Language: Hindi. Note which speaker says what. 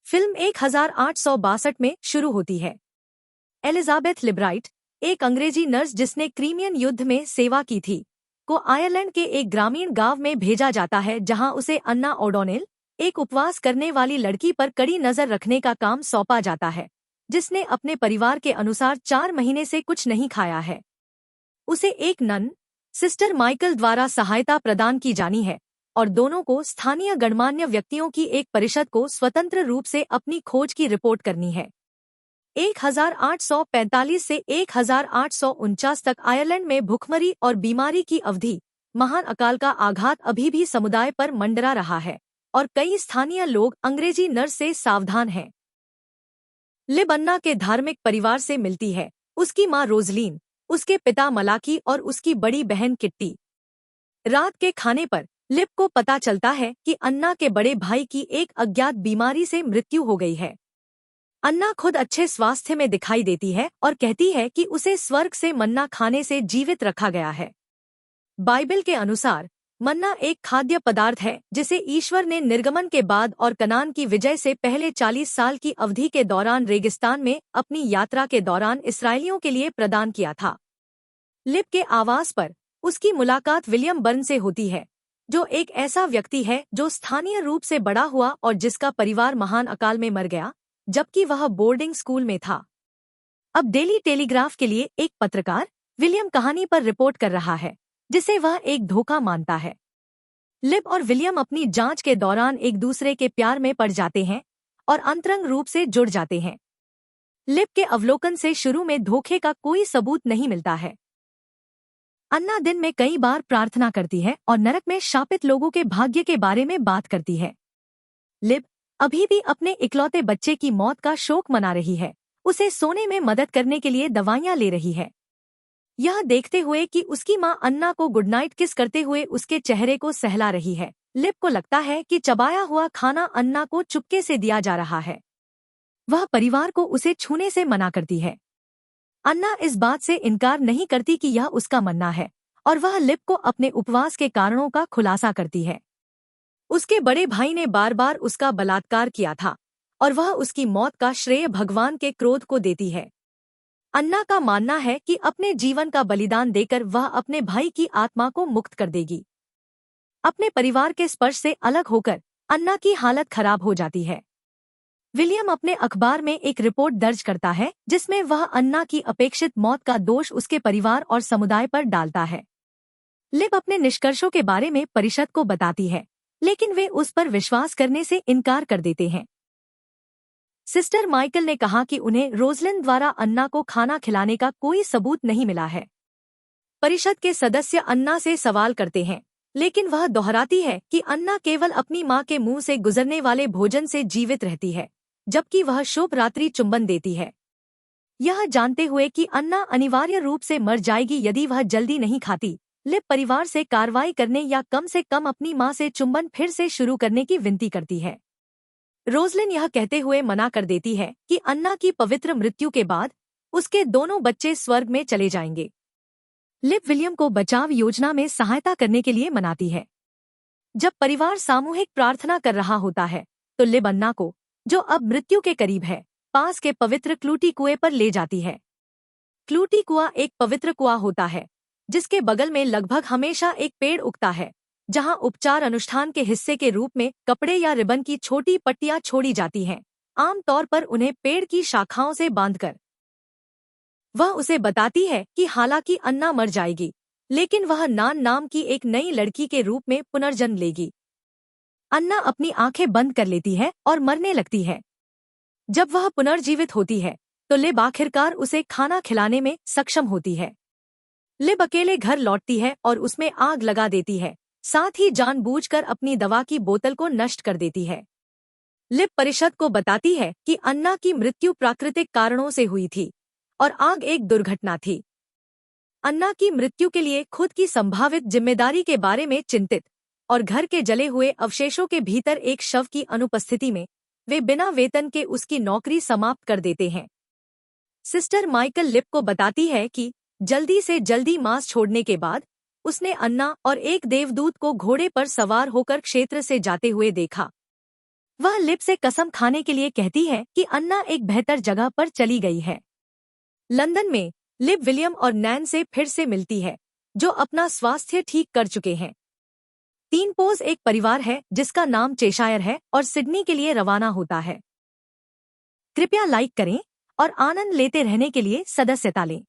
Speaker 1: फिल्म 1862 में शुरू होती है। एलिजाबेथ लिब्राइट, एक अंग्रेजी नर्स जिसने क्रीमियन युद्ध में सेवा की थी, को आयरलैंड के एक ग्रामीण गांव में भेजा जाता है जहां उसे अन्ना ओडोनिल, एक उपवास करने वाली लड़की पर कड़ी नजर रखने का काम सौंपा जाता है, जिसने अपने परिवार के अनुसार 4 महीने से कुछ नहीं खाया है। उसे एक नन, सिस्टर माइकल द्वारा सहायता प्रदान की जानी है और दोनों को स्थानीय गणमान्य व्यक्तियों की एक परिषद को स्वतंत्र रूप से अपनी खोज की रिपोर्ट करनी है। 1845 से 1849 तक आयरलैंड में भुखमरी और बीमारी की अवधि, महान अकाल का आघात अभी भी समुदाय पर मंडरा रहा है और कई स्थानीय लोग अंग्रेजी नर्स से सावधान हैं। लिब अन्ना के धार्मिक परिवार से मिलती है, उसकी माँ रोजलीन, उसके पिता मलाकी और उसकी बड़ी बहन किट्टी। रात के खाने पर लिब को पता चलता है कि अन्ना के बड़े भाई की एक अज्ञात बीमारी से मृत्यु हो गई है। अन्ना खुद अच्छे स्वास्थ्य में दिखाई देती है और कहती है कि उसे स्वर्ग से मन्ना खाने से जीवित रखा गया है। बाइबल के अनुसार मन्ना एक खाद्य पदार्थ है जिसे ईश्वर ने निर्गमन के बाद और कनान की विजय से पहले 40 साल की अवधि के दौरान रेगिस्तान में अपनी यात्रा के दौरान इसराइलियों के लिए प्रदान किया था। लिब के आवास पर उसकी मुलाकात विलियम बर्न से होती है, जो एक ऐसा व्यक्ति है जो स्थानीय रूप से बड़ा हुआ और जिसका परिवार महान अकाल में मर गया जबकि वह बोर्डिंग स्कूल में था। अब डेली टेलीग्राफ के लिए एक पत्रकार विलियम कहानी पर रिपोर्ट कर रहा है, जिसे वह एक धोखा मानता है। लिब और विलियम अपनी जांच के दौरान एक दूसरे के प्यार में पड़ जाते हैं और अंतरंग रूप से जुड़ जाते हैं। लिब के अवलोकन से शुरू में धोखे का कोई सबूत नहीं मिलता है। अन्ना दिन में कई बार प्रार्थना करती है और नरक में शापित लोगों के भाग्य के बारे में बात करती है। लिब अभी भी अपने इकलौते बच्चे की मौत का शोक मना रही है, उसे सोने में मदद करने के लिए दवाइयां ले रही है। यह देखते हुए कि उसकी मां अन्ना को गुड नाइट किस करते हुए उसके चेहरे को सहला रही है, लिब को लगता है कि चबाया हुआ खाना अन्ना को चुपके से दिया जा रहा है। वह परिवार को उसे छूने से मना करती है। अन्ना इस बात से इनकार नहीं करती कि यह उसका मन्ना है और वह लिब को अपने उपवास के कारणों का खुलासा करती है। उसके बड़े भाई ने बार बार उसका बलात्कार किया था और वह उसकी मौत का श्रेय भगवान के क्रोध को देती है। अन्ना का मानना है कि अपने जीवन का बलिदान देकर वह अपने भाई की आत्मा को मुक्त कर देगी। अपने परिवार के स्पर्श से अलग होकर अन्ना की हालत खराब हो जाती है। विलियम अपने अखबार में एक रिपोर्ट दर्ज करता है जिसमें वह अन्ना की अपेक्षित मौत का दोष उसके परिवार और समुदाय पर डालता है। लिब अपने निष्कर्षों के बारे में परिषद को बताती है, लेकिन वे उस पर विश्वास करने से इनकार कर देते हैं। सिस्टर माइकल ने कहा कि उन्हें रोजलिन द्वारा अन्ना को खाना खिलाने का कोई सबूत नहीं मिला है। परिषद के सदस्य अन्ना से सवाल करते हैं, लेकिन वह दोहराती है कि अन्ना केवल अपनी मां के मुंह से गुजरने वाले भोजन से जीवित रहती है, जबकि वह शुभ रात्रि चुंबन देती है। यह जानते हुए कि अन्ना अनिवार्य रूप से मर जाएगी यदि वह जल्दी नहीं खाती, लिब परिवार से कार्रवाई करने या कम से कम अपनी मां से चुंबन फिर से शुरू करने की विनती करती है। रोजलिन यह कहते हुए मना कर देती है कि अन्ना की पवित्र मृत्यु के बाद उसके दोनों बच्चे स्वर्ग में चले जाएंगे। लिब विलियम को बचाव योजना में सहायता करने के लिए मनाती है। जब परिवार सामूहिक प्रार्थना कर रहा होता है तो लिब अन्ना को, जो अब मृत्यु के करीब है, पास के पवित्र क्लूटी कुएं पर ले जाती है। क्लूटी कुआं एक पवित्र कुआं होता है जिसके बगल में लगभग हमेशा एक पेड़ उगता है, जहां उपचार अनुष्ठान के हिस्से के रूप में कपड़े या रिबन की छोटी पट्टियां छोड़ी जाती हैं, आमतौर पर उन्हें पेड़ की शाखाओं से बांधकर। वह उसे बताती है कि हालांकि अन्ना मर जाएगी, लेकिन वह नान नाम की एक नई लड़की के रूप में पुनर्जन्म लेगी। अन्ना अपनी आंखें बंद कर लेती है और मरने लगती है। जब वह पुनर्जीवित होती है तो लिब आखिरकार उसे खाना खिलाने में सक्षम होती है। लिब अकेले घर लौटती है और उसमें आग लगा देती है, साथ ही जानबूझकर अपनी दवा की बोतल को नष्ट कर देती है। लिब परिषद को बताती है कि अन्ना की मृत्यु प्राकृतिक कारणों से हुई थी और आग एक दुर्घटना थी। अन्ना की मृत्यु के लिए खुद की संभावित जिम्मेदारी के बारे में चिंतित और घर के जले हुए अवशेषों के भीतर एक शव की अनुपस्थिति में वे बिना वेतन के उसकी नौकरी समाप्त कर देते हैं। सिस्टर माइकल लिब को बताती है कि जल्दी से जल्दी मांस छोड़ने के बाद उसने अन्ना और एक देवदूत को घोड़े पर सवार होकर क्षेत्र से जाते हुए देखा। वह लिव से कसम खाने के लिए कहती है कि अन्ना एक बेहतर जगह पर चली गई है। लंदन में लिव विलियम और नैन से फिर से मिलती है, जो अपना स्वास्थ्य ठीक कर चुके हैं। तीन पोज एक परिवार है जिसका नाम चेशायर है और सिडनी के लिए रवाना होता है। कृपया लाइक करें और आनंद लेते रहने के लिए सदस्यता लें।